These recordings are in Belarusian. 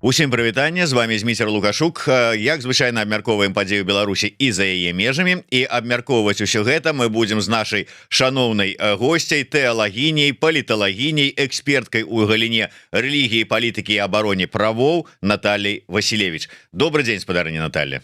Усім прывітанне, з вами Зміцер Лукашук. Як звычайна абмяркоўваем падзею Беларусі і за яе межамі, і абмяркоўваць усё гэта мы будзем з нашай шаноўнай госцяй, тэалагіняй, паліталагіняй, эксперткай у галіне рэлігіі, палітыкі і абароне правоў Натальяй Васілевіч. Добрый дзень, спадарыня Наталья.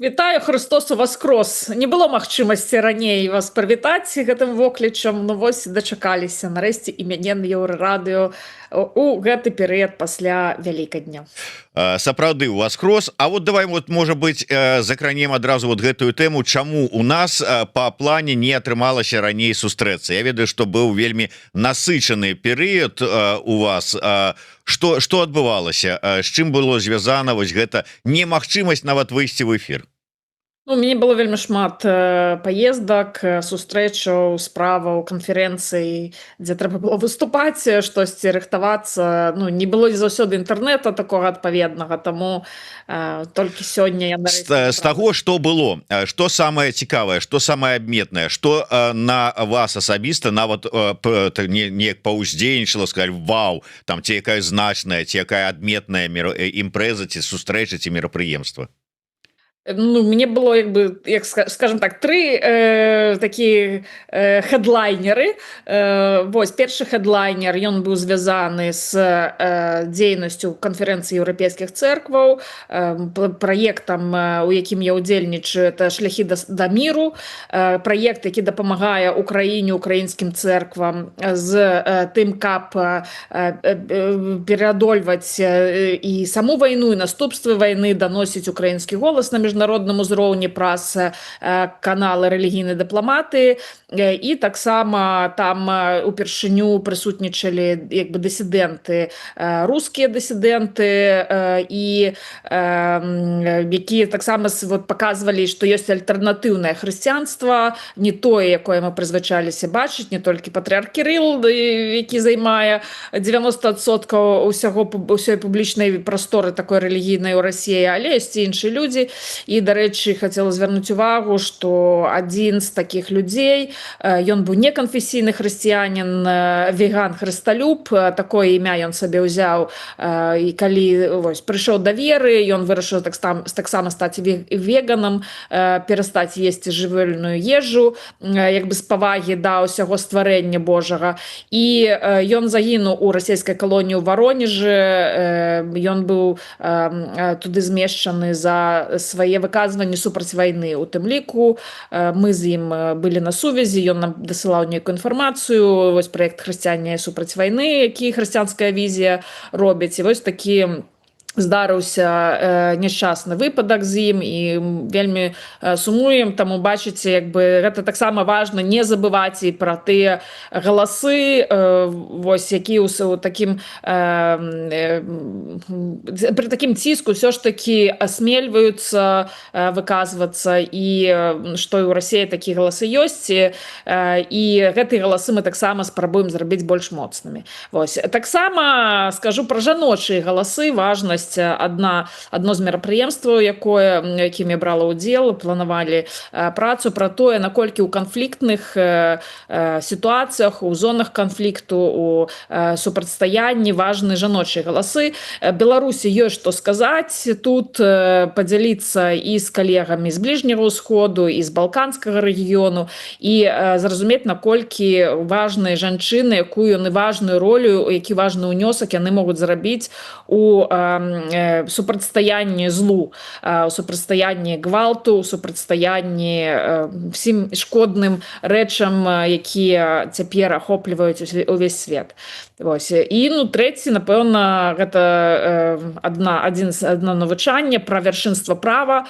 Вітаю, Христос воскрос. Не было магчымасці раней вас прывітаць гэтым воклічам, ну вось дачакаліся нарэшце і мяне на Еўрарадыё у гэты перыяд пасля Вялікадня. Сапраўды у вас крос. А вот давай вот можа быть закранем адразу вот гэтую тэму, чаму у нас по плане не атрымалася раней сустрэцца. Я ведаю, што быў вельмі насычаны перыяд у вас. Што адбывалася, з чым было звязана вось гэта немагчымасць нават выйсці в эфир? Ну, у мяне было вельмі шмат паездак, сустрэчаў, справаў, канферэнцый, дзе трэба было выступаць, штосьці рыхтавацца. Ну, не было заўсёды інтэрнэта такога адпаведнага, таму толькі сёння я з таго, што было, што самае цікавае, што самае адметнае, што на вас асабіста нават неяк паўздзейнічала, сказаць, вау, там ці якая значная, ці якая адметная імпрэза, ці сустрэча, ці мерапрыемства? Ну, мне было, як скажем так, три такі хедлайнеры. Вось, першы хедлайнер, ён быў звязаны з дзейнасцю канферэнцыі еўрапейскіх цэркваў, праектам, у якім я ўдзельнічаю, это шляхі да міру, праект, які дапамагае Украіне, украінскім цэрквам з тым, каб пераадольваць і саму вайну, і наступствы вайны, даносіць украінскі голас на міжнародным узроўні праз каналы рэлігійнай дыпламатыі, і таксама там упершыню прысутнічалі дысідэнты, рускія дысідэнты, і якія таксама паказвалі, што ёсць альтэрнатыўнае хрысціянства, не тое, якое мы прызвычаліся бачыць, не толькі патрыарх Кірыл, які займае 90% ўсёй публічнай прасторы такой рэлігійнай у Расіі, але ёсць і іншыя людзі. І, дарэчы, хацела звярнуць увагу, што адзін з такіх людзей, ён быў неканфесійны хрысціянін, веган-хрысталюб, такое імя ён сабе ўзяў, і калі прыйшоў да веры, ён вырашыў таксама стаць веганам, перастаць есці жывёльную ежу, з павагі да ўсяго стварэння Божага. І ён загінуў у расійскай калоніі ў Варонежы, ён быў туды змешчаны за свае выказванні супраць вайны. У тым ліку мы з ім былі на сувязі, ён нам дасылаў нейкую інфармацыю, вось праект «Хрысціяне супраць вайны», які хрысціянская візія робіць. І вось такі здарыўся няшчасны выпадак з ім, і вельмі сумуем, таму бачыце, гэта таксама важна не забываць і пра тыя галасы, якія пры такім ціску ўсё ж такі асмельваюцца выказвацца, і што і ў Расіі такія галасы ёсць, і гэтыя галасы мы таксама спрабуем зрабіць больш моцнымі. Таксама скажу пра жаночыя галасы, важнасць. Адно з мерапрыемстваў, якім я брала ўдзел, планавалі працу пра тое, наколькі ў канфліктных сітуацыях, у зонах канфлікту, у супрацьстаянні важны жаночыя галасы. Беларусі ёсць што сказаць, тут падзяліцца і з калегамі з Бліжняга ўсходу, і з Балканскага рэгіёну, і зразумець, наколькі важныя жанчыны, якую яны важную ролю, які важны ўнёсак яны могуць зрабіць у супрацьстаянні злу, у супрацьстаянні гвалту, у супрацьстаянні всім шкодным рэчам, якія цяпер ахопліваюць увесь свет. І, трэці, напэўна, гэта адно навучанне пра вяршынства права.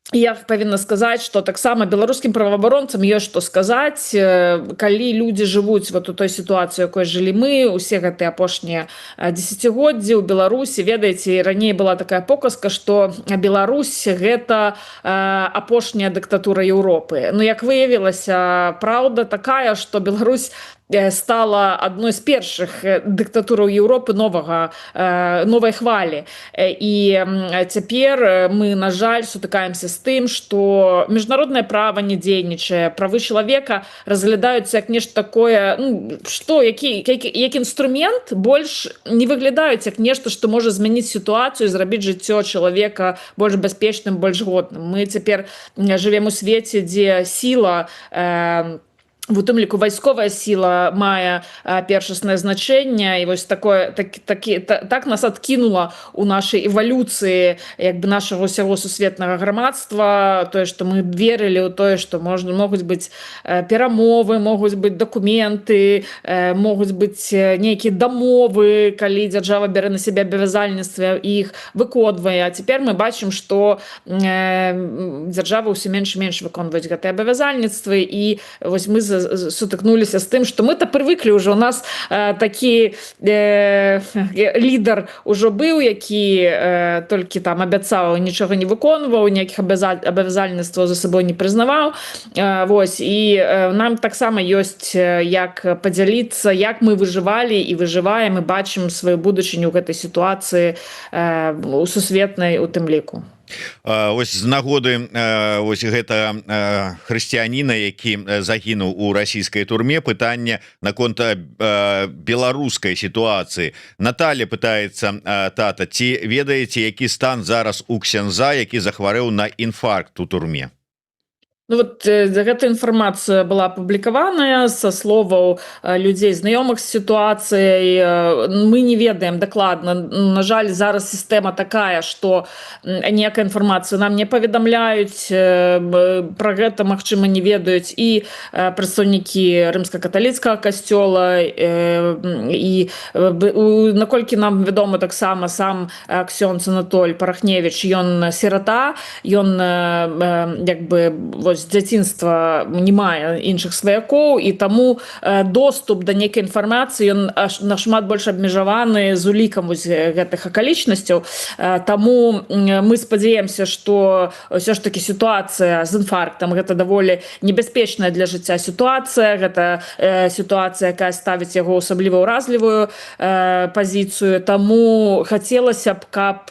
Я павінна сказаць, што таксама беларускім праваабаронцам ёсць што сказаць, калі людзі жывуць у той сітуацыі, якой жылі мы, усе гэтыя апошнія дзесяцігоддзі ў Беларусі. Ведаеце, раней была такая показка, што Беларусь гэта апошняя дыктатура Еўропы. Як выявілася, праўда такая, што Беларусь стала адной з першых дыктатураў Еўропы новай хвалі. І цяпер мы, на жаль, сутыкаемся з тым, што міжнароднае права не дзейнічае, правы чалавека разглядаюцца як нешта такое, як інструмент, больш не выглядаюць як нешта, што можа змяніць сітуацыю, зрабіць жыццё чалавека больш бяспечным, больш годным. Мы цяпер жывем у свеце, дзе сіла, у тым ліку вайсковая сіла мае першаснае значэнне, і вось так нас адкінула у нашай эвалюцыі як бы нашага ўсяго сусветнага грамадства, тое, што мы верылі ў тое, што могуць быць перамовы, могуць быць дакументы, могуць быць нейкія дамовы, калі дзяржава бярэ на сябе абавязальніцтвы і іх выконвае. А цяпер мы бачым, што дзяржавы ўсё менш і менш выконваюць гэтыя абавязальніцтвы, і вось мы сутыкнуліся з тым, што мы-то прывыклі ўжо, у нас такі лідар ужо быў, які толькі там абяцаў, нічога не выконваў, ніякіх абавязальніцтваў за сабой не прызнаваў. Вось, і нам таксама ёсць як падзяліцца, як мы выжывалі і выжываем, і бачым сваю будучыню ў гэтай сітуацыі у сусветнай у тым ліку. Ось з нагоды ось гэта хрысціяніна, які загінуў у расійскай турме, пытанне наконт беларускай сітуацыі. Наталья пытаецца: тата, ці ведаеце, які стан зараз у ксяндза, які захварэў на інфаркт у турме? Ну вот гэта інфармацыя была апублікаваная са словаў людзей, знаёмых з сітуацыяй. Мы не ведаем дакладна. На жаль, зараз сістэма такая, што ніякая інфармацыя нам не паведамляюць, пра гэта, магчыма, не ведаюць і прадстаўнікі рымска-каталіцкага касцёла, і наколькі нам вядома, таксама сам ксёндз Анатоль Парахневіч, ён сірата, ён як бы вось з дзяцінства не мае іншых сваякоў, і таму доступ да нейкай інфармацыі ён нашмат больш абмежаваны з улікам гэтых акалічнасцяў. Таму мы спадзяемся, што ўсё ж такі сітуацыя з інфарктам гэта даволі небяспечная для жыцця сітуацыя, гэта сітуацыя, якая ставіць яго асабліва ўразлівую пазіцыю. Таму хацелася б, каб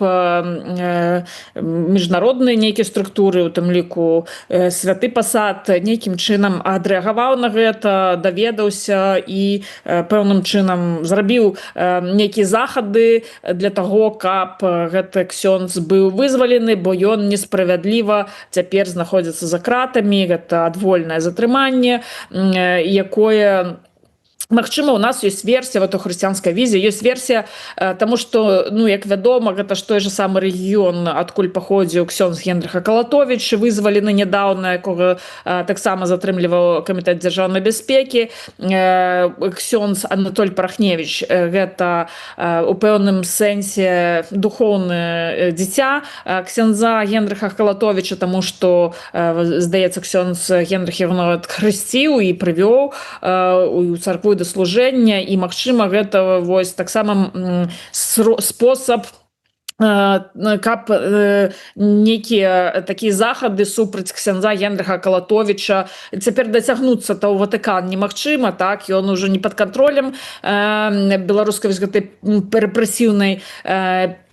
міжнародныя нейкія структуры, у тым ліку Святы Пасад, нейкім чынам адрэагаваў на гэта, даведаўся і пэўным чынам зрабіў нейкія захады для таго, каб гэты ксёндз быў вызвалены, бо ён несправядліва цяпер знаходзіцца за кратамі. Гэта адвольнае затрыманне, якое... Магчыма, у нас ёсць версія, вот у хрысціянскай візе ёсць версія, таму што, ну, як вядома, гэта ж той же самы рэгіён, адкуль паходзіў ксёндз Генрыха Калатовіч, вызвалены нядаўна, якога таксама затрымліваў камітэт дзяржаўнай бяспекі. Ксёндз Анатоль Парахневіч — гэта у пэўным сэнсе духоўнае дзіця ксяндза Генрыха Калатовіча, таму што, здаецца, ксёндз Генрых яго нават хрысціў і прывёў у царкву да служэння, і, магчыма, гэта вось таксама спосаб, каб нейкія такія захады супраць ксяндза Генрыха Калатовіча цяпер дацягнуцца, то ў Ватыкан немагчыма, так, ён ужо не пад кантролем беларускай гэтай рэпрэсіўнай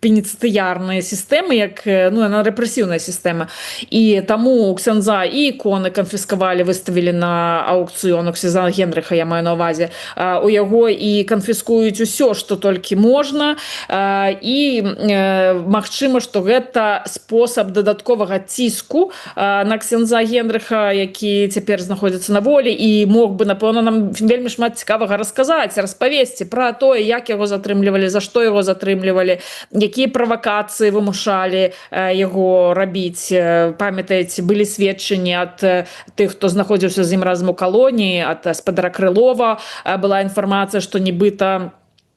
пеніцытыярнай сістэмы, як, ну, яна рэпрэсіўная сістэма. І таму у ксяндза і іконы канфіскавалі, выставілі на аўкцыён, у ксяндза Генрыха, я маю на ўвазе, у яго і канфіскуюць усё, што толькі можна, і магчыма, што гэта спосаб дадатковага ціску на ксяндза Генрыха, які цяпер знаходзіцца на волі, і мог бы, напэўна, нам вельмі шмат цікавага расказаць, распавесці пра тое, як яго затрымлівалі, за што яго затрымлівалі, якія правакацыі вымушалі яго рабіць. Памятаеце, былі сведчанні ад тых, хто знаходзіўся з ім разам у калоніі, ад спадара Крылова была інфармацыя, што нібыта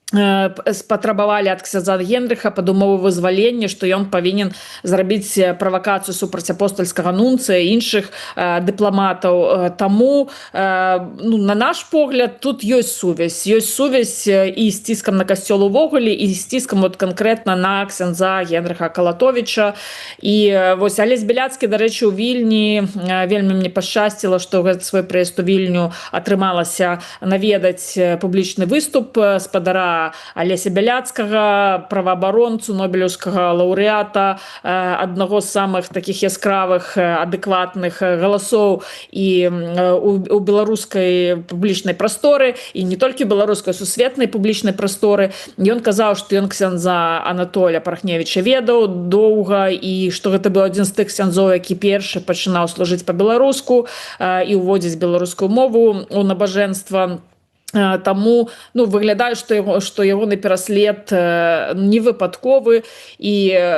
спатрабавалі ад ксяндза Генрыха пад умову вызвалення, што ён павінен зрабіць правакацыю супраць апостальскага нунцыя і іншых дыпламатаў. Таму, на наш погляд, тут ёсць сувязь і з ціскам на касцёл увогуле, і з ціскам канкрэтна на ксяндза Генрыха Калатовіча. І вось Алесь Беляцкі, дарэчы, у Вільні вельмі мне пашчасціла, што гэты свой прыезд у Вільню атрымалася наведаць публічны выступ спадара Алеся Беляцкага, праваабаронцу, нобелеўскага лаўрэата, аднаго з самых такіх яскравых, адэкватных галасоў і у беларускай публічнай прасторы, і не толькі беларускай, сусветнай публічнай прасторы. Ён казаў, што ён ксяндза Анатоля Пархневіча ведаў доўга, і што гэта быў адзін з тых ксяндзоў, які першы пачынаў служыць па-беларуску і ўводзіць беларускую мову ў набажэнства. Таму выглядае, што ягоны пераслед не выпадковы, і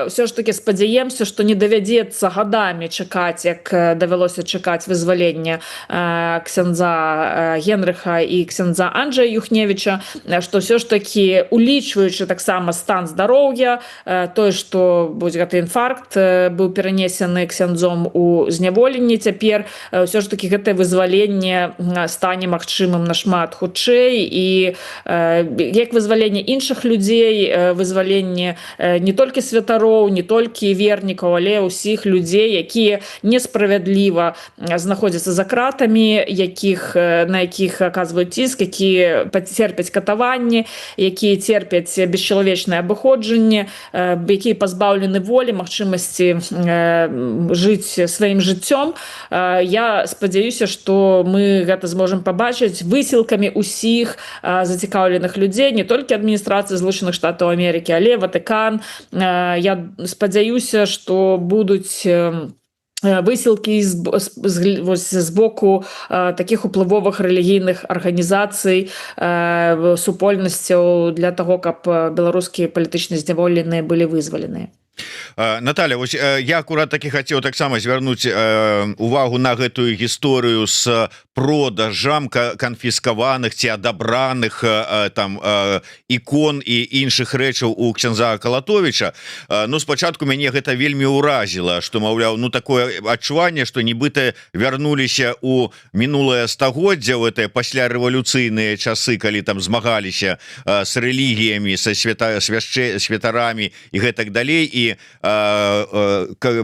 ўсё ж таки спадзяемся, што не давядзецца гадамі чакаць, як давялося чакаць вызвалення ксяндза Генрыха і ксяндза Анджая Юхневіча, што ўсё ж таки, улічваючы таксама стан здароўя, тое, што гэты інфаркт быў перанесены ксяндзом у зняволенні цяпер, ўсё ж таки гэтае вызваленне стане магчымым нашмат хутчэй, і як вызваленне іншых людзей, вызваленне не толькі святароў, не толькі вернікаў, але ўсіх людзей, якія несправядліва знаходзяцца за кратамі, на якіх аказваюць ціск, якія церпяць катаванні, якія церпяць бесчалавечнае абыходжанне, якія пазбаўлены волі, магчымасці жыць сваім жыццём. Я спадзяюся, што мы гэта зможам пабачыць высілкамі ўсіх зацікаўленых людзей, не толькі адміністрацыі Злучаных Штатаў Амерыкі, але Ватыкан. Я спадзяюся, што будуць высілкі з боку такіх уплывовых рэлігійных арганізацый, супольнасцяў для таго, каб беларускія палітычна зняволеныя былі вызваленыя. Наталья, вось я акурат таки хацеў таксама звярнуць увагу на гэтую гісторыю з продажам канфіскаваных ці адабраных там ікон і іншых рэчаў у ксяндза Калатовіча. Спачатку мяне гэта вельмі ўразіла, што, маўляў, такое адчуванне, што нібыта вярнуліся ў мінулае стагоддзе, ў гэтыя паслярэвалюцыйныя часы, калі там змагаліся з рэлігіямі, са святарамі і гэтак далей, і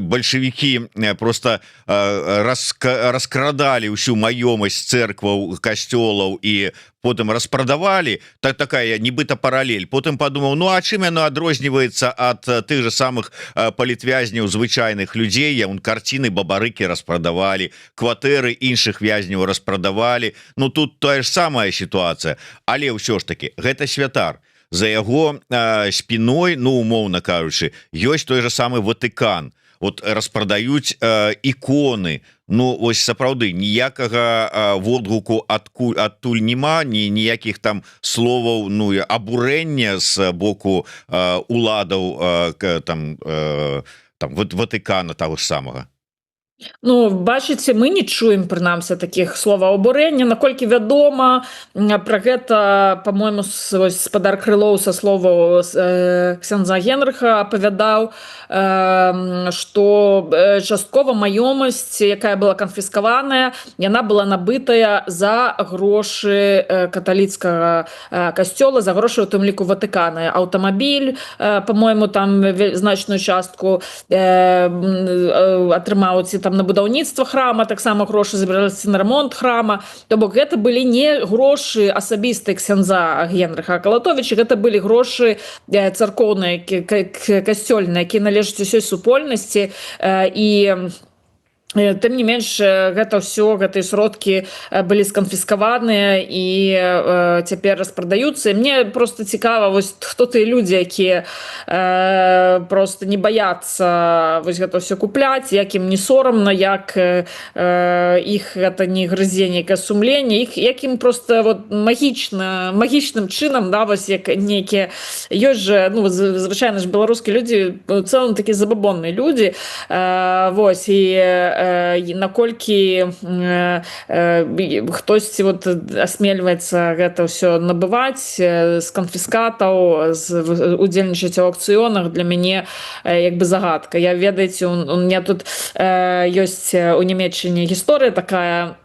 бальшавікі просто раскрадалі ўсю маёмасць цэркваў, касцёлаў і потым распрадавалі. Такая нібыта паралель. Потым падумаў, а чым яно адрозніваецца ад тых же самых палітвязняў, звычайных людзей? Карціны, бабарыкі распрадавалі, кватэры іншых вязняў распрадавалі. Тут тая ж самая сітуацыя. Але ўсё ж таки, гэта святар. За яго спіной, умоўна кажучы, ёсць той же самы Ватыкан. Распрадаюць іконы. Ось сапраўды ніякага водгуку адтуль няма, ніякіх там словаў абурэння з боку уладаў Ватыкана таго ж самага. Бачыце, мы не чуем, прынамсі, такіх словаў абурэння. Наколькі вядома, пра гэта, па-мойму, спадар Крылоў са словаў ксяндза Генрыха апавядаў, што часткова маёмасць, якая была канфіскаваная, яна была набытая за грошы каталіцкага касцёла, за грошы, у тым ліку, Ватыкана. Аўтамабіль, па-мойму, там значную частку атрымаў ці там на будаўніцтва храма, таксама грошы забіраліся на ремонт храма. То бок гэта былі не грошы асабістыя ксяндза Генрыха Калатовіча, гэта былі грошы царкоўныя, касцёльныя, якія належаць усёй супольнасці, і тым не менш, гэта ўсё, гэтыя сродкі былі сканфіскаваныя і цяпер распрадаюцца. І мне просто цікава, хто тыя людзі, якія просто не баяцца гэта ўсё купляць, як ім не сорамна, як іх гэта не грызе нейкае сумленне, як ім просто магічным чынам, як нейкія, ёсць же, звычайна ж беларускія людзі, у цэлым такія забабонныя людзі, і наколькі хтосьці вот асмельваецца гэта ўсё набываць з канфіскатаў, удзельнічаць у аўкцыёнах, для мяне як бы загадка. Я, ведаеце, у меня тут ёсць у Нямецчыне гісторыя такая.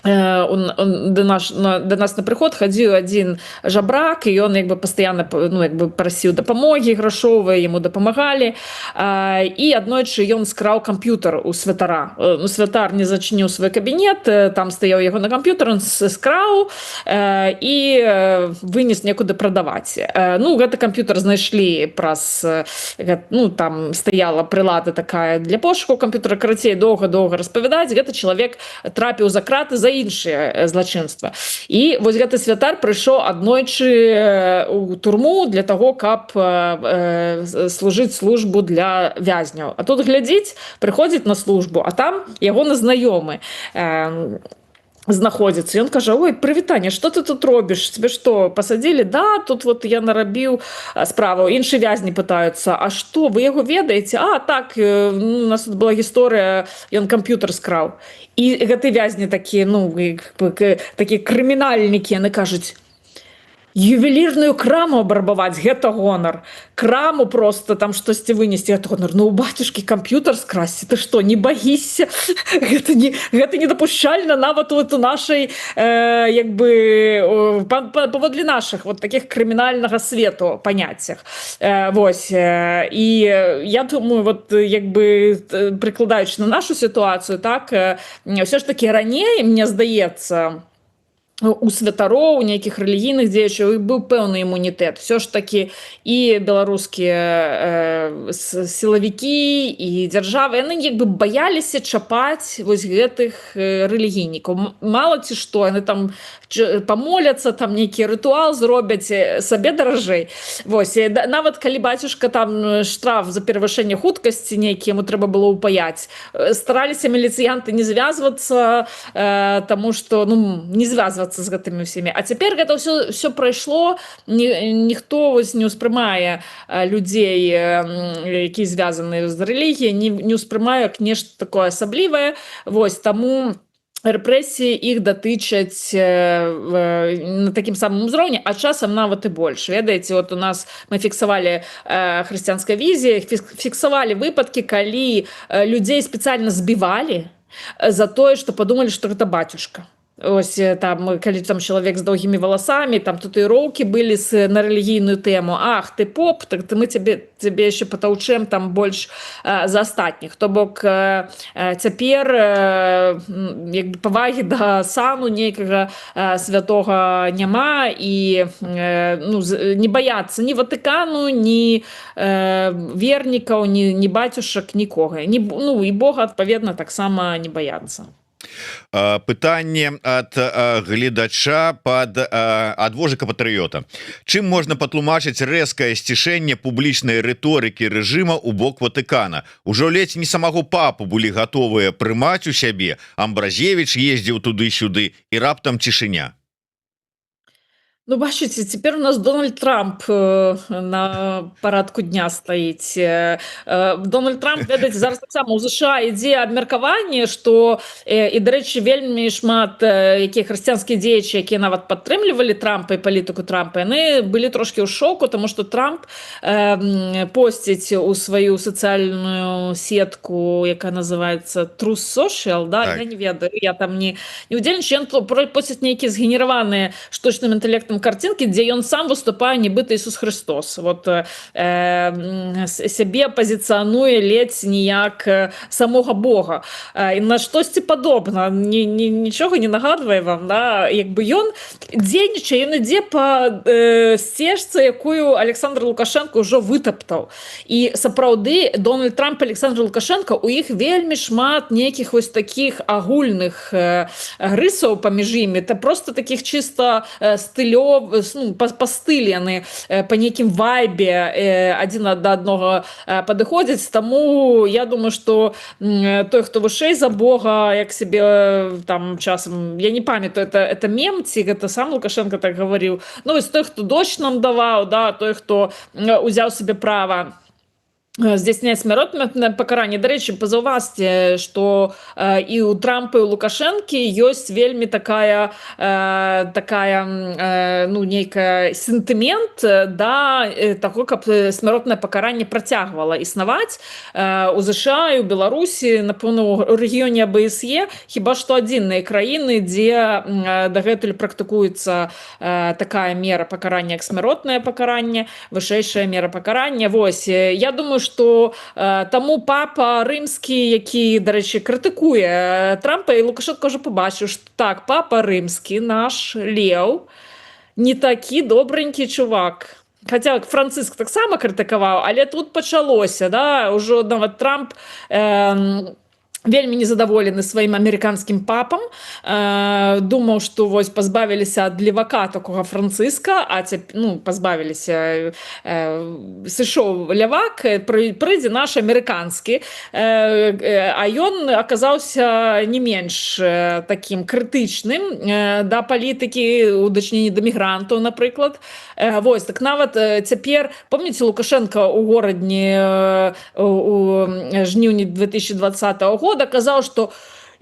До нас на прыход хадзіў адзін жабрак, і ён як бы пастаянна прасіў дапамогі грашовай, яму дапамагалі, і аднойчы ён скраў камп'ютар у святара. Святар не зачыніў свой кабінет, там стаяў яго на камп'ютар, он скраў і вынес некуды прадаваць. Гэты камп'ютар знайшлі праз, там стаяла прылада такая для пошуку камп'ютара. Карацей, доўга распавядаць, гэты чалавек трапіў за краты за іншыя злачынства. І вось гэты святар прыйшоў аднойчы у турму для таго, каб служыць службу для вязняў. А тут глядзіць, прыходзіць на службу, а там ягоны знаёмы знаходзіцца. Ён кажа: ой, прывітанне, што ты тут робіш? Цябе што, пасадзілі? Да, тут вот я нарабіў справу. Іншыя вязні пытаюцца: а што, вы яго ведаеце? А, так, у нас тут была гісторыя, ён камп'ютар скраў. І гэты вязні такія, такія крымінальнікі, яны кажуць: ювелірную краму абрабаваць, гэта гонар. Краму просто там штосьці вынесці, гэта гонар. У бацюшкі камп'ютар скрасці, ты што, не багіся? Гэта недапушчальна нават у нашай, паводле нашых вот таких крымінальнага свету паняццях. Вось. І я думаю, вот прыкладаючы на нашу сітуацыю, так, ўсё ж такі раней, мне здаецца, у святароў, у нейкіх рэлігійных дзеячаў быў пэўны імунітэт. Все ж такі і беларускія сілавікі, і дзяржавы, яны баяліся чапаць вось гэтых рэлігійнікаў. Мала ці што, яны там памоляцца, там нейкі рытуал зробяць, сабе даражэй. Вось. Нават калі бацюшка там штраф за перавышэнне хуткасці нейкі, яму трэба было ўпаяць, стараліся міліцыянты не звязвацца, таму што, не звязвацца з гэтымі ўсімі. А цяпер гэта ўсё прайшло, ніхто не ўспрымае людзей, якія звязаны з рэлігіяй, не ўспрымае як нешта такое асаблівае. Вось, таму рэпрэсіі іх датычаць на такім самым узроўні, а часам нават і больш. Ведаеце, вот у нас мы фіксавалі хрысціянская візія, фіксавалі выпадкі, калі людзей спецыяльна збівалі за тое, што падумалі, што гэта бацюшка. Ось там, калі там чалавек з доўгімі валасамі, там татуіроўкі былі на рэлігійную тэму: ах, ты поп, так мы цябе яшчэ патаўчэм там больш за астатніх. То бок цяпер павагі да сану нейкага святога няма, і не баяцца ні Ватыкану, ні вернікаў, ні бацюшак, нікога. І Бога, адпаведна, таксама не баяцца. Пытанне ад гледача ад вожыка патрыёта: чым можна патлумачыць рэзкае сцішэнне публічнай рыторыкі рэжыма ў бок Ватыкана? Ужо ледзь не самого папу былі гатовыя прымаць у сябе, Амбразевіч ездзіў туды-сюды, і раптам цішыня. Бачыце, цяпер у нас Дональд Трамп на парадку дня стаіць. Дональд Трамп, ведаеце, зараз таксама ў ЗША ідзе абмеркаванне, што, і, дарэчы, вельмі шмат якія хрысціянскія дзеячы, якія нават падтрымлівалі Трампа і палітыку Трампа, яны былі трошкі ў шоку, таму што Трамп посціць у сваю сацыяльную сетку, якая называецца Truth Social, да? Я не ведаю, я там не удзельнічаю, ён посціць нейкія згенераваныя штучным інтэлектам картинки, дзе ён сам выступае нібыта Ісус Христос. Вот сябе пазіцыянуе ледзь ніяк самога Бога. І на штосьці падобна. Нічога не нагадвае вам, да? Ён дзейнічае, ён ідзе па сцежцы, якую Александр Лукашенко ўжо вытаптаў. І сапраўды Дональд Трамп і Александр Лукашенко, у іх вельмі шмат нейкіх вось такіх агульных рысаў паміж імі. Это просто таких чисто стылёў, па стылі яны па нейкім вайбе адзін да аднаго падыходзяць. Таму я думаю, што той, хто вышэй за Бога, як сябе там часам, я не памятаю, это мем ці гэта сам Лукашенко так гаварыў. Вось той, хто дождь нам даваў, да, той, хто узяў сабе права здзяйсняць смяротнае пакаранне. Дарэчы, пазаўважце, што і ў Трампа і ў Лукашэнкі ёсць вельмі такая ну нейкая сентымент да таго, каб смяротнае пакаранне працягвала існаваць у ЗША і ў Беларусі, напэўна, у рэгіёне АБСЕ хіба што адзіныя краіны, дзе дагэтуль практыкуецца такая мера пакарання, як смяротнае пакаранне, вышэйшая мера пакарання. Вось, я думаю, што таму папа рымскі, які, дарэчы, крытыкуе Трампа, і Лукашенко ўжо пабачыў, што так, папа рымскі, наш Леў, не такі добренькі чувак. Хаця Францыск таксама крытыкаваў, але тут пачалося, да, ўжо нават Трамп вельмі незадаволены сваім амерыканскім папам, думаў, што вось пазбавіліся ад левака такога Францыска, а ну, пазбавіліся, сышоў лявак, прыйдзе наш амерыканскі, а ён аказаўся не менш такім крытычным да палітыкі ў дачыненні да мігрантаў, напрыклад. Вось, так нават цяпер, помніце, Лукашенко ў горадні у жніўні 2020 года казаў, што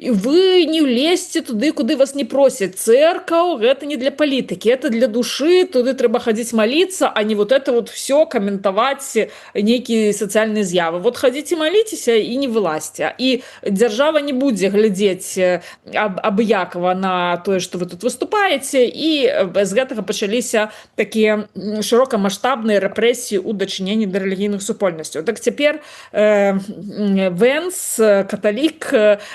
вы не лезьце туды, куды вас не просяць. Церкаў – гэта не для палітыкі, это для душы, туды трэба хадзіць маліцца, а не вот это вот все каментаваць нейкія сацыяльныя з'явы. Вот хадзіце маліцеся і не вылазьце. І дзяржава не будзе глядзець абыякава на тое, што вы тут выступаеце, і з гэтага пачаліся такія шырокамаштабныя рэпрэсіі ў дачыненні да рэлігійных супольнасцяў. Так цяпер Вэнс, каталік,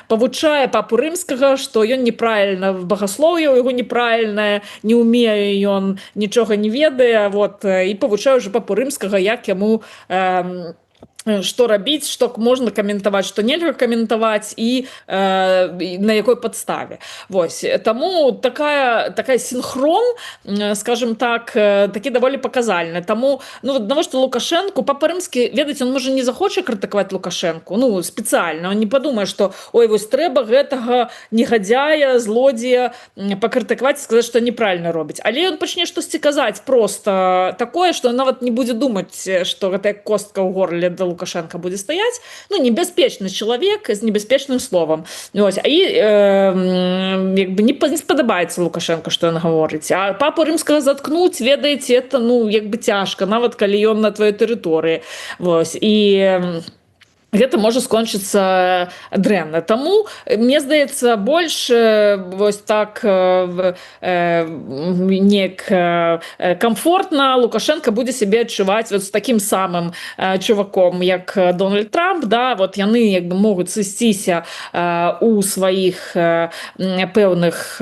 павучае папу рымскага, што ён неправільна багаслоўе, у яго неправільнае, не ўмее ён, нічога не ведае, вот, і павучае ўжо папу рымскага, як яму што рабіць, што можна каментаваць, што нельга каментаваць і на якой падставе. Вось, таму такая синхрон, скажем так, такі даволі паказальны. Таму, ну, навошта Лукашенку, папа рымскі, ведаеце, он можа не захоча крытыкаваць Лукашенку, ну, спецыяльна, он не падумае, што ой, вось трэба гэтага негадзяя, злодзея пакрытыкаваць і сказаць, што неправільна робіць. Але ён пачне штосьці казаць проста такое, што нават не будзе думаць, што гэтая костка ў горле да Лукашенко будет стоять, ну, небяспечны человек з небяспечным словом. Ось, і якби не спадабаецца Лукашенко, што ён гаворыць. А папу рымскага заткнуць, ведаеце, это, ну, якби цяжка, нават калі ён на тваёй тэрыторыі. Вось, і гэта можа скончыцца дрэнна. Таму, мне здаецца, больш вось так неяк комфортна Лукашенко будзе сябе адчуваць вот з такім самым чуваком, як Дональд Трамп, да, вот яны як бы могуць сысціся у сваіх пэўных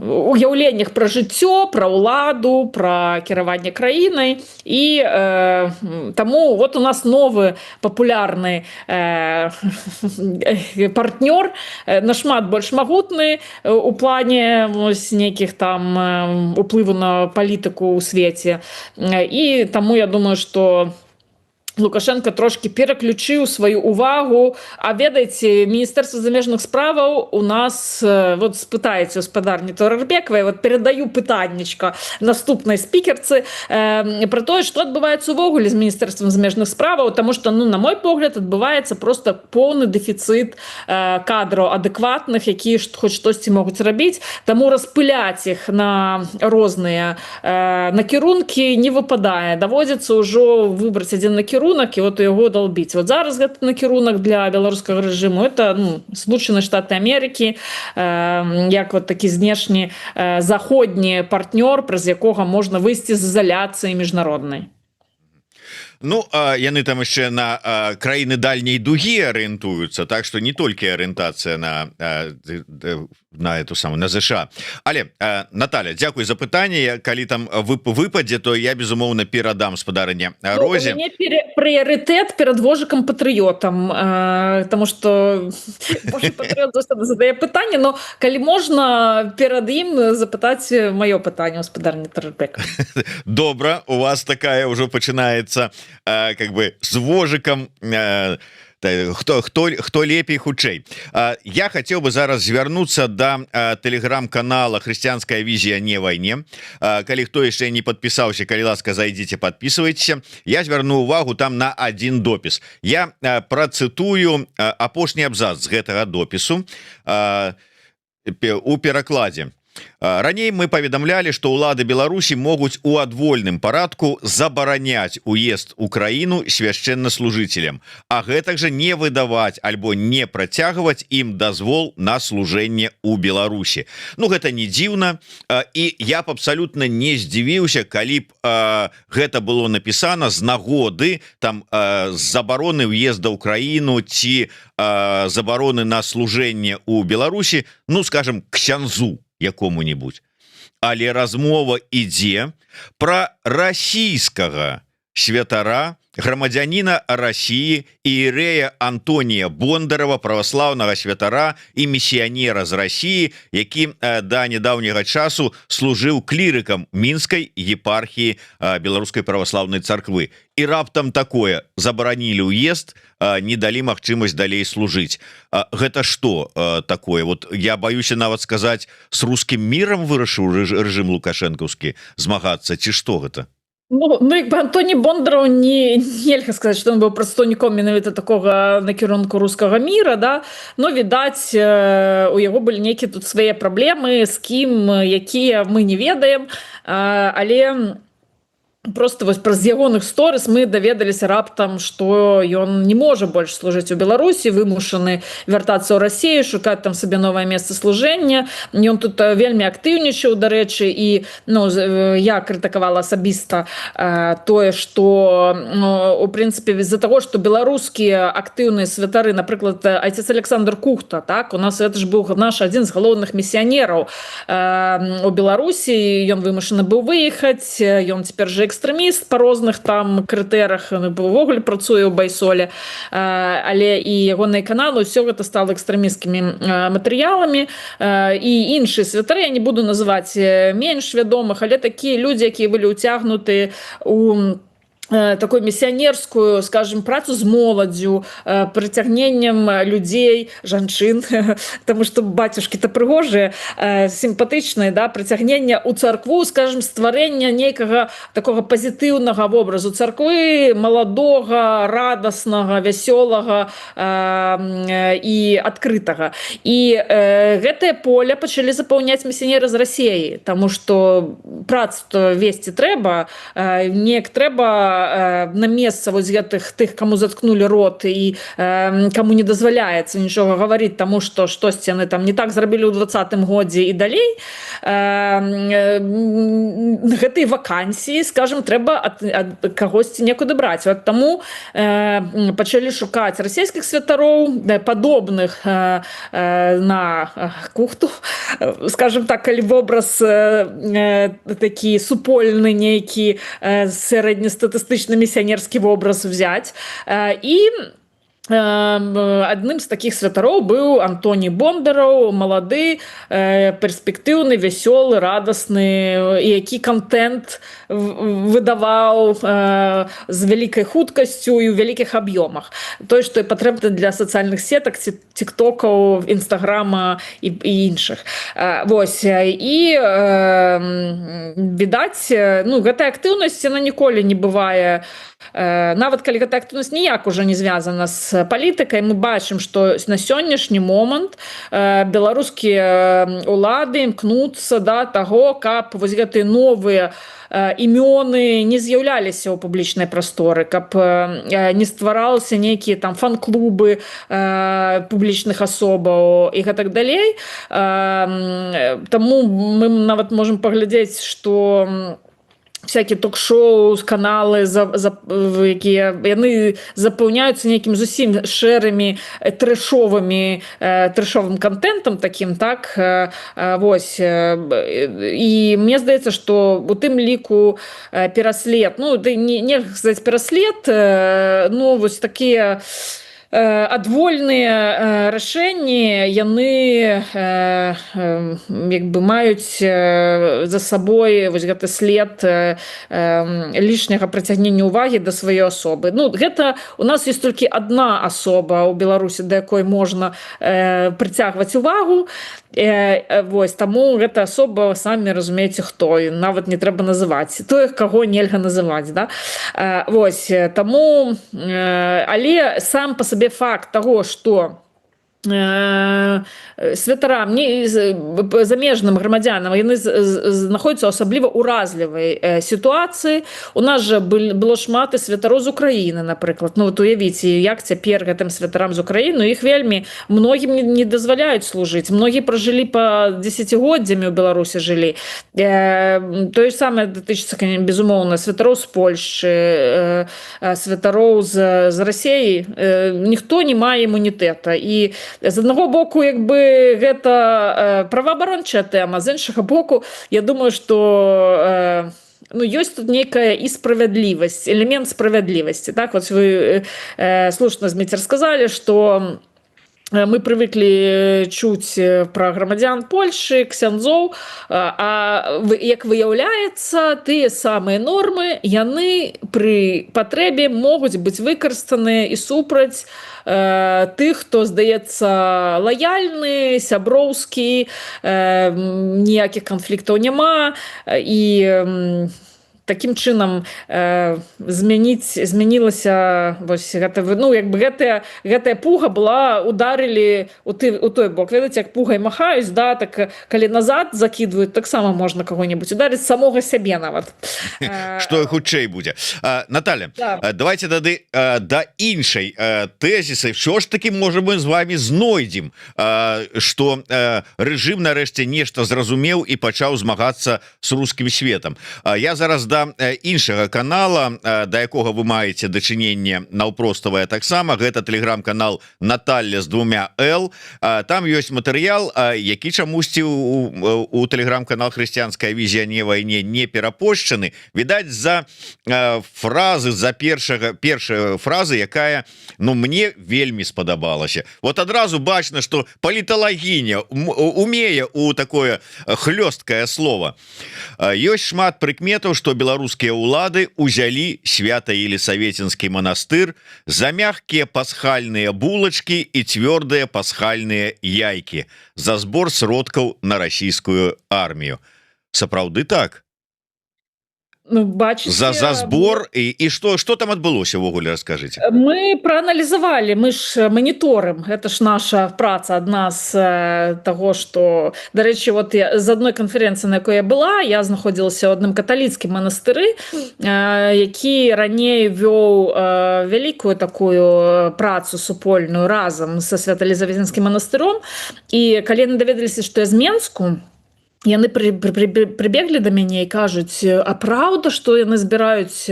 уяўленнях пра жыццё, пра ўладу, пра кіраванне краінай, і таму вот у нас новы папулярны партнёр, нашмат больш магутны у плане нейкіх там уплыву на палітыку ў свеце. І таму я думаю, што Лукашенко трошки пераключыў сваю увагу. А ведаеце, Міністэрства замежных справаў у нас, вот спытаеце гаспадарні Тарарбекавай, вот перадаю пытаннечка наступнай спікерцы про тое, што адбываецца увогуле з Міністэрствам замежных справаў, таму што, ну, на мой погляд, адбываецца просто поўны дэфіцыт кадраў адэкватных, якія хоць штосьці могуць рабіць, таму распыляць іх на розныя накірункі не выпадае. Даводзіцца ўжо выбраць адзін накірунак і вот яго долбіць. Вот зараз гэты накірунак для беларускага рэжыму это, ну, Сполучаныя Штаты Амерыкі, як вот такі знешні заходні партнёр, праз якога можна выйсці з изаляцыі міжнароднай. Ну, яны там яшчэ на краіны дальняй дугі арыентуюцца, так што не толькі арыентацыя на эту самую, на ЗША. Але, Наталя, дзякуй за пытанне. Калі там выпадзе, то я, безумоўна, перадам спадарыне Розе. У мяне прыярытэт перад вожыкам патрыётам, таму што вожык патрыёт заўсёды задае пытанне, но калі можна перад ім запытаць маё пытанне, гаспадарня Тарарбекавай. Добра, у вас такая ўжо пачынаецца как бы з вожыкам хто лепей хутчэй. Я хотел бы зараз звярнуцца до телеграм-канала «Христианская визия не войне». Калі хто яшчэ не подпісаўся, калі ласка, зайдите, подписывайтесь. Я звярну увагу там на один допіс. Я працытую апошні абзац з гэтага допісу у перакладзе. Раней мы паведамлялі, што ўлады Беларусі могуць у адвольным парадку забараняць уезд у краіну свяшчэннаслужыцелям, а гэтак жа не выдаваць альбо не працягваць ім дазвол на служэнне ў Беларусі. Ну гэта не дзіўна, і я б абсалютна не здзівіўся, калі б гэта было напісана з нагоды там з забароны ўезда ў краіну ці забароны на служэнне ў Беларусі, ну скажем, ксяндзу якому-нибудь. Але размова ідзе пра расійскага святара, грамадзяніна России, іерэя Антонія Бондарова, праваслаўнага святара і місіянера з России, які да нядаўняга часу служыў клірыкам мінскай епархіі Беларускай праваслаўнай царквы. І раптам такое: забаранілі ўезд, не далі магчымасць далей служыць. Гэта што такое? Вот я баюся нават сказаць, с рускім мірам вырашыў рэжым лукашэнкаўскі змагацца, ці што гэта? Ну, якби Антоній Бондаров нельга сказаць, што ён быў прадстаўніком менавіта такога накірунку рускага міра, да? Но відаць, у яго былі нейкія тут свае праблемы, з кім, якія мы не ведаем, але просто вось праз ягоных сторыс мы даведаліся раптам, што ён не можа больш служыць у Беларусі, вымушаны вяртацца ў Расію, шукаць там сабе новае месца служэння. Ён тут вельмі актыўнічаў, дарэчы, і я крытыкавала асабіста тое, што у прынцыпе з-за таго, што беларускія актыўныя святары, напрыклад, отец Александр Кухта, так, у нас это ж быў наш адзін з галоўных місіянераў у Беларусі, ён вымушаны быў выехаць, ён цяпер жа экстрэміст па розных там крытэрах, увогуле працуе ў Байсоле, але і ягоныя каналы, ўсё гэта стала экстрэмісцкімі матэрыяламі, і іншыя святары, я не буду называць менш вядомых, але такія людзі, якія былі ўцягнуты у такую місіянерскую, скажем, працу з моладдзю, прыцягненнем людзей, жанчын, потому что бацюшкі-то прыгожыя, сімпатычныя, да, прыцягнення ў царкву, скажем, стварэння нейкага такога пазітыўнага вобразу царквы, маладога, радаснага, вясёлага і адкрытага. І гэтае поле пачалі запаўняць місіянеры з Расіі, таму што працу весці трэба, неяк трэба на месца вось гэтых тых, каму заткнулі рот і каму не дазваляецца нічога гаварыць, таму што штосьці яны там не так зрабілі ў 20-м годзе і далей. Гэтай вакансіі, скажем, трэба ад кагосьці некуды браць. От таму пачалі шукаць расійскіх святароў, падобных на Кухту, скажем так, калі вобраз такі супольны нейкі сярэднестатыстычны місіянерскі вобраз взять. І адным з такіх святароў быў Антоній Бондаров, малады, перспектыўны, вясёлы, радасны, які контент выдаваў з вялікай хуткасцю і ў вялікіх аб'ёмах. Тое, што патрэбна для сацыяльных сетак, тиктокаў, інстаграма і іншых. Вось. І відаць, гэтая актыўнасць, яна ніколі не бывае, нават калі гэтая актыўнасць ніяк ужо не звязана з палітыкай, мы бачым, што на сённяшні момант беларускія улады імкнуцца да таго, каб вось гэтыя новыя імёны не з'яўляліся ў публічнай прасторы, каб не ствараліся нейкія там фан-клубы публічных асобаў і гэтак далей. Таму мы нават можам паглядзець, што всякие ток-шоу, каналы, якія яны запаўняюцца нейкім зусім шэрымі трэшовым контентам таким, так, вось. І мне здаецца, што у тым ліку пераслед, нельга сказаць пераслед, вось такія адвольныя рашэнні яны як бы маюць за сабой вось гэты след лішняга прыцягнення ўвагі да сваёй асобы. Ну гэта у нас ёсць толькі адна асоба ў Беларусі, да якой можна прыцягваць увагу. Вось таму гэта асоба, самі разумееце хто, і нават не трэба называць тое, каго нельга называць, да? Вось таму але сам па сабе факт таго, што святарам, замежным грамадзянам яны знаходзяцца ў асабліва ўразлівай сітуацыі. У нас жа было шмат і святароў з Украіны, напрыклад. Ну вот уявіце, як цяпер гэтым святарам з Украіны, іх вельмі многім не дазваляюць служыць. Многія пражылі па дзесяцігоддзямі ў Беларусі жылі. Тое самае датычыцца, безумоўна, святароў з Польшчы, святароў з Расеі. Ніхто не мае імунітэта. І з аднаго боку, як бы гэта праваабарончая тэма, з іншага боку, я думаю, што ну, ёсць тут нейкая і справядлівасць, элемент справядлівасці. Так, вот вы слушна, Зміцер, сказалі, што мы привыкли чуць пра грамадзян Польшы, ксяндзоў, а як выяўляецца, тыя самыя нормы, яны пры патрэбе могуць быць выкарыстаныя і супраць тых, хто, здаецца, лаяльны, сяброўскі, ніякіх канфліктаў няма, і таким чынам змянілася вось гэта, ну як бы гэтая пуга была, ударылі у той бок. Ведаеце, як пугай махаюць, да, так калі назад закідваюць, таксама можна каго-небудзь ударыць, самога сябе нават. Што хутчэй будзе. Наталя, давайте тады да іншай тэзісы. Що ж таки, можа, мы з вами знойдзем, што рэжым нарэшце нешта зразумеў і пачаў змагацца з рускім светам. Я зараз іншага канала, да якога вы маеце дачыненне наўпроставае таксама, гэта тэлеграм-канал Наталья з 2 Л. Там ёсць матэрыял, які чамусьці у тэлеграм-канал «Хрысціянская візія не вайне» не перапошчаны. Відаць, за фразы, за першая фраза, якая, ну, мне вельмі спадабалася. Вот адразу бачна, што паліталагіня умее у такое хлёсткае слово. Ёсць шмат прыкметаў, што беларускія ўлады узялі Свята-Елісаветинскі манастыр за мягкія пасхальныя булачкі і цвёрдыя пасхальныя яйкі за збор сродкаў на расійскую армію. Сапраўды так? Ну, бачыце, за збор і што там адбылося ўвогуле, раскажыце. Мы прааналізавалі, мы ж маніторым, гэта ж наша праца, адна з таго, што, дарэчы, вот я з адной канферэнцыі, на якой я была, я знаходзілася ў адным каталіцкім манастыры, які раней вёў вялікую такую працу супольную разам са Свята-Елізаветинскім манастыром, і калі яны даведаліся, што я з Менску, яны прыбеглі да мяне і кажуць: а праўда, што яны збіраюць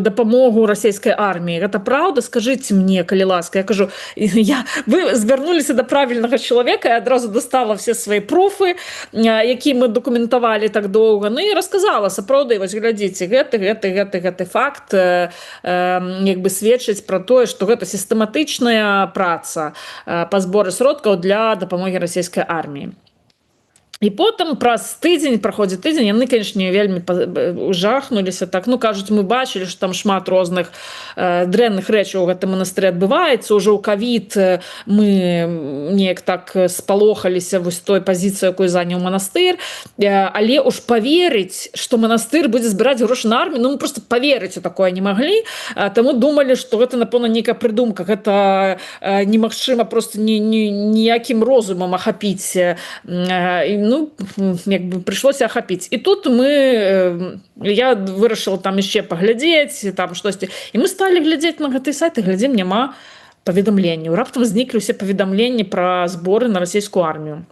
дапамогу расійскай арміі? Гэта праўда? Скажыце мне, калі ласка. Я кажу, вы звярнуліся да правільнага чалавека, я адразу дастала все свае пруфы, які мы дакументавалі так доўга, ну і расказала, сапраўды, вось глядзіце, гэты факт як бы сведчыць пра тое, што гэта сістэматычная праца па зборы сродкаў для дапамогі расійскай арміі. І потым праз тыдзень, праходзіць тыдзень, яны, канешне, вельмі жахнуліся. Так, ну, кажуць, мы бачылі, што там шмат розных дрэнных рэчаў у гэтым манастыры адбываецца. Ужо ў ковід мы неяк так спалохаліся вось той пазіцыі, якую заняў манастыр. Але уж паверыць, што манастыр будзе збіраць грошы на армію, ну, мы просто паверыць у такое не маглі. Таму думалі, што гэта, напэўна, нейкая прыдумка. Гэта немагчыма просто ніякім розумам ахапіць. Ну, як бы прыйшлося ахапіць. І тут я вырашыла там яшчэ паглядзець, там штосьці. І мы сталі глядзець на гэты сайт, і глядзім, няма паведамленняў. Раптам зніклі ўсе паведамленні пра зборы на расійскую армію.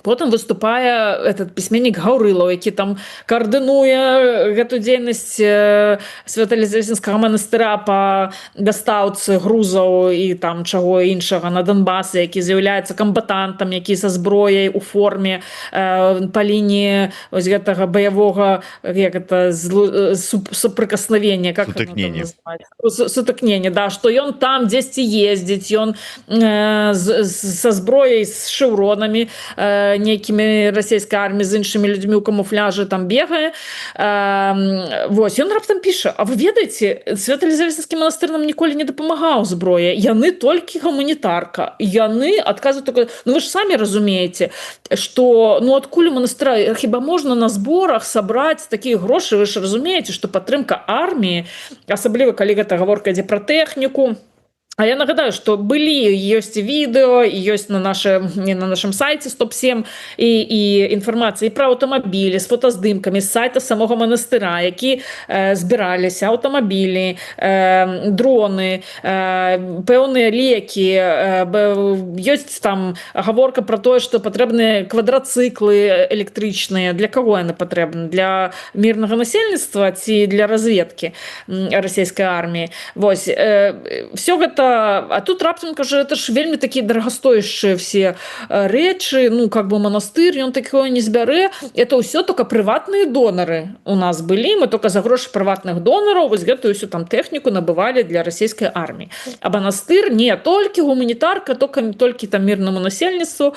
Потым выступае этот пісьменнік Гаўрылаў, які там каардынуе гэту дзейнасць Свято-Елізаветинскага манастыра па дастаўцы грузаў і там чаго іншага на Донбасы, які з'яўляецца камбатантам, які са зброяй у форме па лініі вось гэтага баявога, як это, супрыкасновення, как сутыкнення, да, што ён там дзесьці ездзіць, ён са зброяй, з шэўронамі нейкімі расійскай арміі, з іншымі людзьмі ў камуфляжы там бегае. Вось, ён раптам піша: а вы ведаеце, Свято-Елізаветинскі манастыр нам ніколі не дапамагаў зброя, яны толькі гуманітарка. Яны адказваюць такое, ну вы ж самі разумееце, што ну адкуль у манастыра хіба можна на зборах сабраць такія грошы, вы ж разумееце, што падтрымка арміі, асабліва калі гэта гаворка ідзе пра тэхніку. А я нагадаю, што былі, ёсць відэо, і ёсць на нашым сайце Стоп-7 і інфармацыя пра аўтамабілі з фотаздымкамі з сайта самога манастыра, які збіраліся аўтамабілі, дроны, пэўныя лекі, ёсць там гаворка пра тое, што патрэбныя квадрацыклы электрычныя. Для каго яны патрэбны? Для мірнага насельніцтва ці для разведкі расійскай арміі? Вось, всё гэта. А тут раптам кажа, это ж вельмі такія дарагастаючыя все рэчы, ну как бы манастыр, ён такое не збярэ. Это ўсё только прыватныя донары у нас былі, мы только за грошы прыватных донараў вось гэтую всю там тэхніку набывалі для расійскай арміі. А манастыр не толькі гуманітарка, толькі там мірнаму насельніцтву.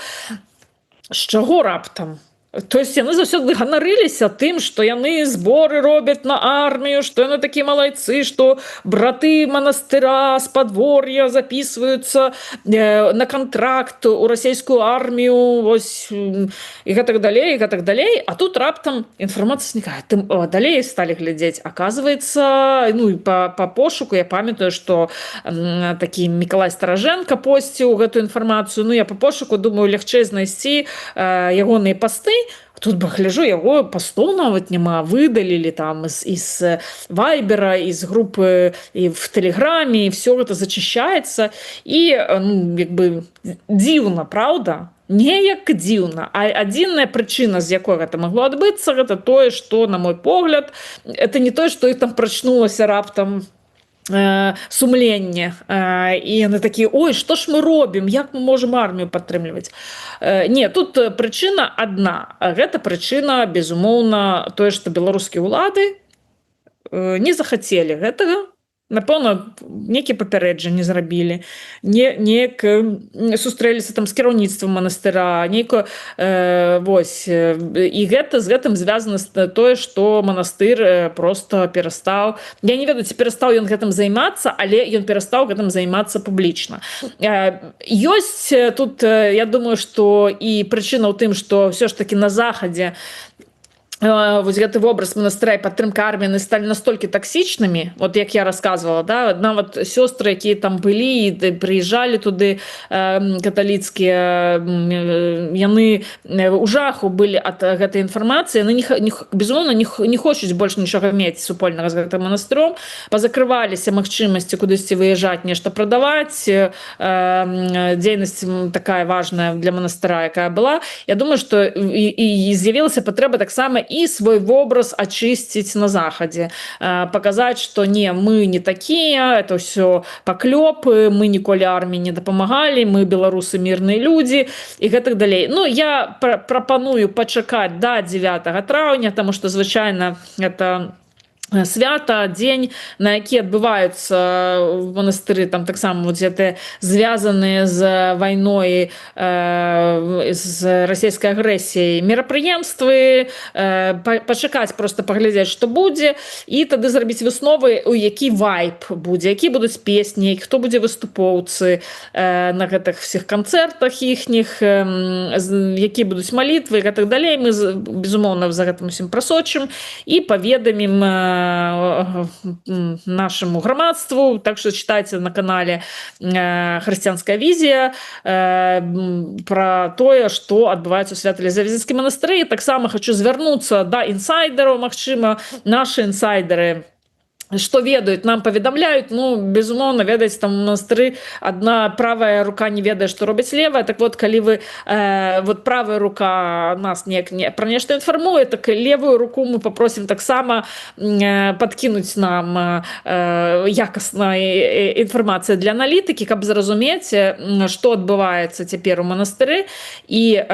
З чаго раптам? То есть яны заўсёды ганарыліся тым, што яны зборы робяць на армію, што яны такія малайцы, што браты манастыра з падвор'я запісваюцца на кантракт у расійскую армію, вось, і гэтак далей, і гэтак далей. А тут раптам інфармацыя знікае. Далей сталі глядзець. Аказваецца, ну і па пошуку я памятаю, што такі Мікалай Стараженка посціў гэту інфармацыю. Ну я па пошуку думаю, лягчэй знайсці ягоныя пасты. Тут бы гляжу, яго пастоў нават няма, выдалілі там з Вайбера, з групы і в Тэлеграме, і все гэта зачышчаецца. І, ну, як бы дзіўна, праўда? Неяк дзіўна. А адзіная прычына, з якой гэта магло адбыцца, гэта тое, што, на мой погляд, это не тое, што іх там прачнулася раптам сумленне, і яны такія: ой, што ж мы робім, як мы можам армію падтрымліваць? Не, тут прычына адна. Гэта прычына, безумоўна, тое, што беларускія ўлады не захацелі гэтага. Напэўна, нейкія папярэджанні зрабілі, неяк сустрэліся там з кіраўніцтвам манастыра, нейкая, вось, і гэта з гэтым звязана тое, што манастыр просто перастаў. Я не ведаю, ці перастаў ён гэтым займацца, але ён перастаў гэтым займацца публічна. Ёсць тут, я думаю, што і прычына ў тым, што ўсё ж такі на захадзе вось гэты вобраз манастыра і падтрымка арміі сталі настолькі таксічнымі, вот як я рассказывала, да, нават сёстры, якія там былі і прыязджалі туды, каталіцкія, яны у жаху былі ад гэтай інфармацыі, яны безумоўна не хочуць больш нічога мець супольнага з гэтым манастыром, пазакрываліся магчымасці кудысьці выязджаць, нешта прадаваць, дзейнасць такая важная для манастыра, якая была. Я думаю, што і з'явілася патрэба таксама і свой вобраз ачысціць на захадзе, паказаць, што не, мы не такія, это ўсё паклёпы, мы ніколі арміі не дапамагалі, мы беларусы мірныя людзі і гэтак далей. Ну, я прапаную пачакаць да 9 траўня, таму што звычайна это свята, дзень, на які адбываюцца в манастыры, там таксама вот гэты звязаныя з вайной, з расійскай агрэсіяй мерапрыемствы, пачакаць, проста паглядзець, што будзе, і тады зрабіць высновы, у які вайб будзе, які будуць песні, хто будзе выступоўцы на гэтых всіх канцэртах іхніх, які будуць малітвы і гэтак далей. Мы, безумоўна, за гэтым усім прасочым і паведамім нашему грамадству. Так что читайте на канале «Хрысціянская візія» про тое, што адбываецца ў Свято-Елізаветинскім манастыры. Таксама хочу звярнуцца да інсайдераў, магчыма, наши інсайдеры что ведаюць, нам паведамляюць, ну безумоўна, ведаць, там у монастыры одна правая рука не ведае, што робіць левая. Так вот, калі вы вот правая рука нас неяк не пра нешта інфармуе, так левую руку мы попросім таксама падкінуць нам якасная інфармацыя для аналітыкі, каб зразумець, што адбываецца цяпер у манастыры, і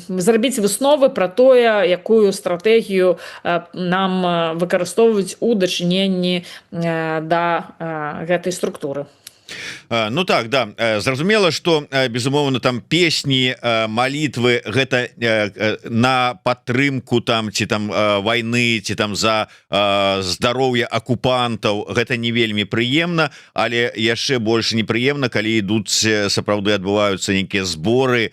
зрабіць высновы пра тое, якую стратэгію нам выкарыстоўваюць у дачыненні да гэтай структуры. Ну так, да, зразумела, что безумоўна там песні, молитвы, гэта на падтрымку там ці там войны, ці там за здароўе акупантаў, гэта не вельмі прыемна, але яшчэ больш непрыемна, калі ідуць, сапраўды адбываюцца нейкія зборы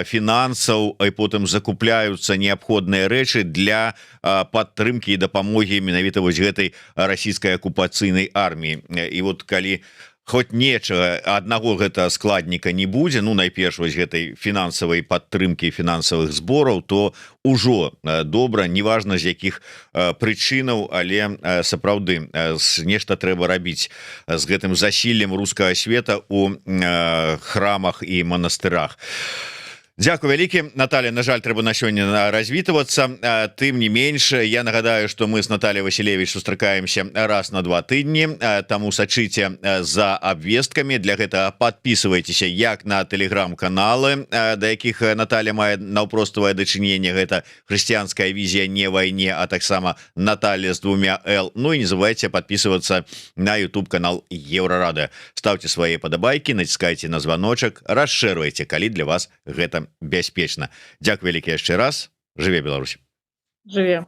фінансаў, і потым закупляюцца неабходныя рэчы для падтрымкі і дапамогі менавіта вось гэтай расійскай акупацыйнай арміі. І вот калі хоть нечага аднаго гэта складніка не будзе, ну найперш вось гэтай фінансавай падтрымкі фінансавых збораў, то ўжо добра, неважна з якіх прычынаў, але сапраўды нешта трэба рабіць з гэтым засіллем рускага света у храмах і манастырах. Дзякуй вялікі, Наталья. На жаль, трэба на сёння развітвацца. Тым не менш, я нагадаю, што мы з Натальяй Васілевіч сустракаемся раз на 2 тыдні, таму сачыце за абвесткамі. Для гэтага подписывайтеся як на тэлеграм-каналы, да якіх Наталья мае наўпроставае дачыненне. Гэта хрысціянская візія не вайне, а таксама Наталья з 2 Л. Ну і не забывайте подписываться на YouTube канал Еўрарада. Ставьте свае падабайкі, націскайце на званочак, расшэрвайце, калі для вас гэта бяспечна. Дзякуй вялікі яшчэ раз. Жыве Беларусь. Жыве.